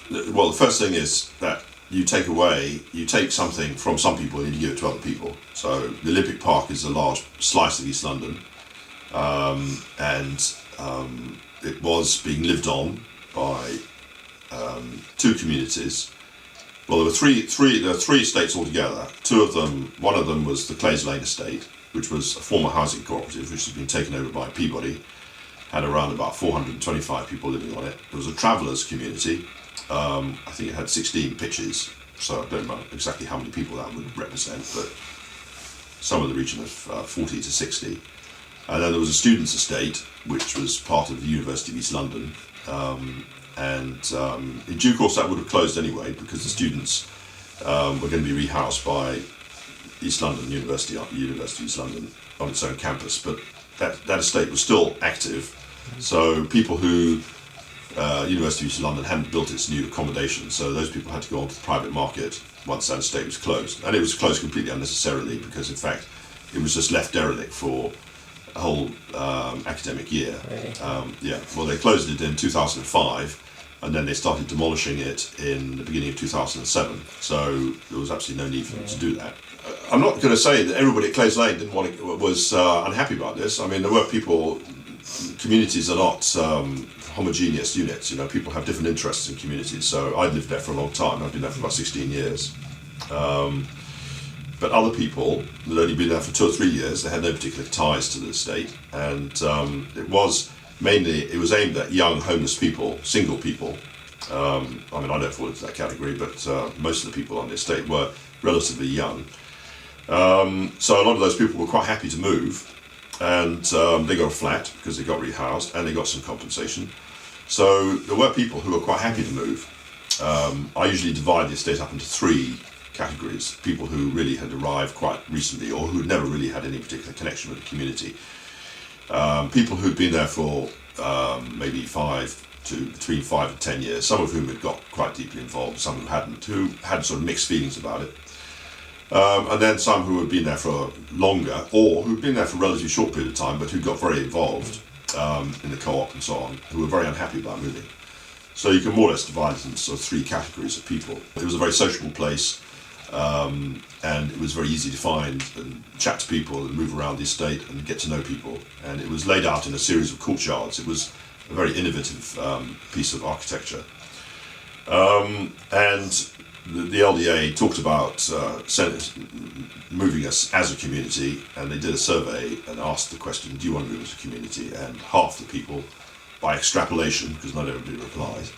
Well, the first thing is that you take something from some people and you give it to other people. So the Olympic Park is a large slice of East London, and it was being lived on by two communities. Well, there were three estates altogether. Two of them, one of them was the Clays Lane estate, which was a former housing cooperative, which has been taken over by Peabody. Had around about 425 people living on it. There was a travellers community. I think it had 16 pitches, so I don't know exactly how many people that would represent, but somewhere in the region of 40 to 60. And then there was a students' estate, which was part of the University of East London. In due course that would have closed anyway, because the students were going to be rehoused by East London University of East London on its own campus. But that estate was still active, so people who University of East London hadn't built its new accommodation, so those people had to go onto the private market once that estate was closed. And it was closed completely unnecessarily, because in fact it was just left derelict for a whole academic year. Really? Well, they closed it in 2005, and then they started demolishing it in the beginning of 2007. So there was absolutely no need for them to do that. I'm not going to say that everybody at Clays Lane was unhappy about this. I mean, there were people. Communities are not homogeneous units. You know, people have different interests in communities. So I lived there for a long time. I've been there for about 16 years. But other people that had only been there for 2 or 3 years, they had no particular ties to the estate, and it was aimed at young homeless people, single people. I mean, I don't fall into that category, but most of the people on the estate were relatively young. So a lot of those people were quite happy to move, and they got a flat because they got rehoused and they got some compensation. So there were people who were quite happy to move. I usually divide the estate up into 3 categories: people who really had arrived quite recently or who had never really had any particular connection with the community, people who'd been there for maybe between 5 and 10 years, some of whom had got quite deeply involved, some who hadn't, who had sort of mixed feelings about it, and then some who had been there for longer, or who'd been there for a relatively short period of time but who got very involved in the co-op and so on, who were very unhappy about moving. So you can more or less divide it into sort of 3 categories of people. It was a very sociable place, and it was very easy to find and chat to people and move around the estate and get to know people. And it was laid out in a series of courtyards. It was a very innovative piece of architecture. And the LDA talked about moving us as a community, and they did a survey and asked the question, do you want to move as a community? And half the people, by extrapolation, because not everybody replied,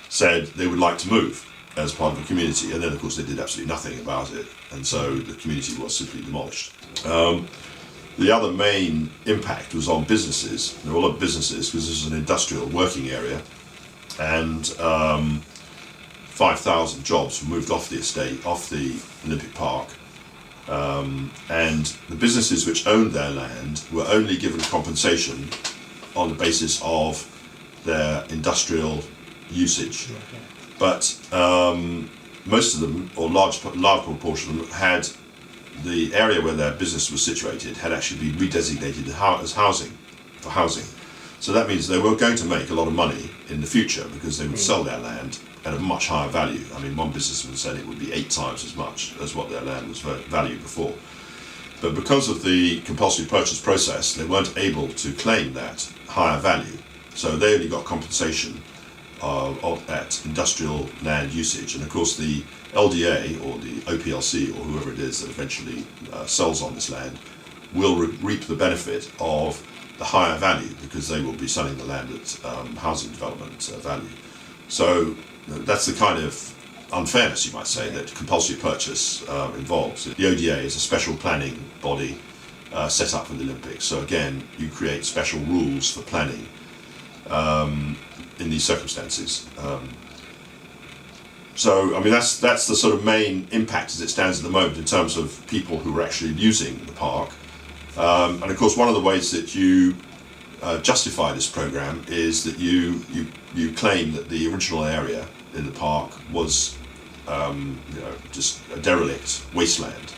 said they would like to move as part of a community. And then of course they did absolutely nothing about it, and so the community was simply demolished. The other main impact was on businesses. There were a lot of businesses, because this is an industrial working area, and 5,000 jobs were moved off the estate, off the Olympic Park, and the businesses which owned their land were only given compensation on the basis of their industrial usage. But most of them, or large proportion of them, had the area where their business was situated had actually been redesignated as housing. So that means they were going to make a lot of money in the future, because they would sell their land at a much higher value. I mean, one businessman said it would be 8 times as much as what their land was valued before. But because of the compulsory purchase process, they weren't able to claim that higher value. So they only got compensation of that industrial land usage. And of course the LDA or the OPLC or whoever it is that eventually sells on this land will reap the benefit of the higher value, because they will be selling the land at housing development value. So that's the kind of unfairness, you might say, that compulsory purchase involves. The ODA is a special planning body set up for the Olympics. So again, you create special rules for planning in these circumstances. So I mean, that's the sort of main impact as it stands at the moment in terms of people who are actually using the park. And of course, one of the ways that you justify this program is that you claim that the original area in the park was just a derelict wasteland,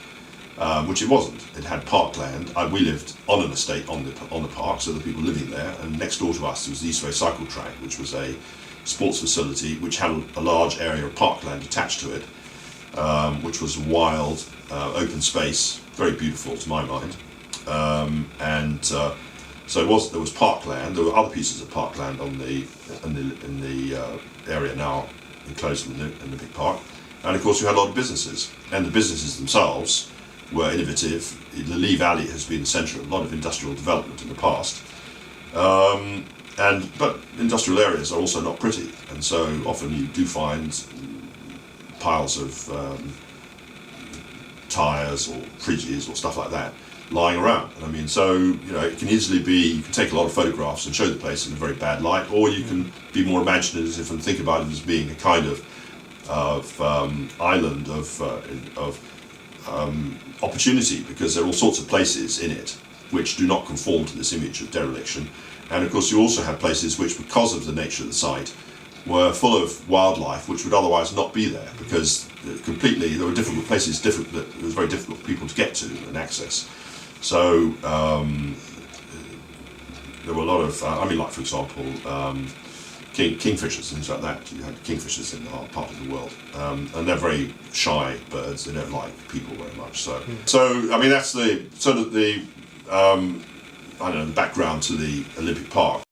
which it wasn't. It had parkland. We lived on an estate on the park, so the people living there, and next door to us was the Eastway Cycle Track, which was a sports facility which had a large area of parkland attached to it, which was wild, open space, very beautiful to my mind. So there was parkland. There were other pieces of parkland in the area now enclosed in the Olympic Park, and of course you had a lot of businesses, and the businesses themselves were innovative. The Lee Valley has been the centre of a lot of industrial development in the past, but industrial areas are also not pretty, and so often you do find piles of tyres or fridges or stuff like that lying around. And I mean, so it can easily be, you can take a lot of photographs and show the place in a very bad light, or you can be more imaginative and think about it as being a kind of island of opportunity, because there are all sorts of places in it which do not conform to this image of dereliction. And of course you also have places which, because of the nature of the site, were full of wildlife which would otherwise not be there, because there were difficult places that it was very difficult for people to get to and access. So there were a lot of, like for example, kingfishers, things like that. You had kingfishers in our part of the world, and they're very shy birds. They don't like people very much. So I mean, that's the sort of the the background to the Olympic Park.